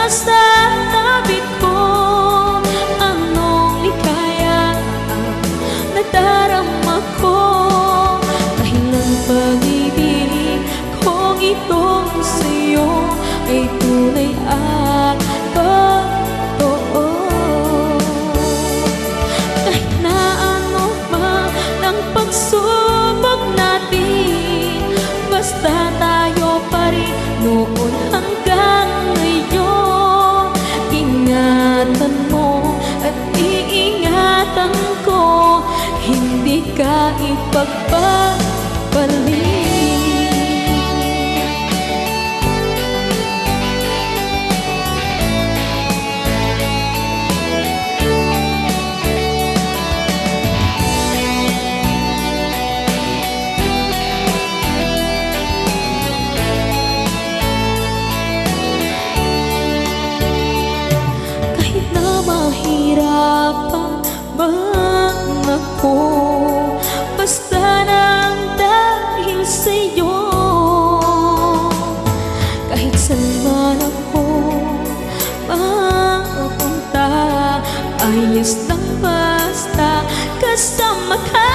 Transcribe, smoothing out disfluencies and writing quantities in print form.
sa tabi ko. Anong likaya ang nadarama ko, dahil ang pag-ibig kong itong sa'yo ay tunay at totoo. Kahit na ano pa ng pagsubok natin, basta tayo pa rin noon hanggang ngayon. Ingatan mo at iingatan ko, hindi ka ipagpapalik. Mahirapan man ako, basta nang dahil sa'yo. Kahit saan man ako mapunta, ayos lang basta kasama ka.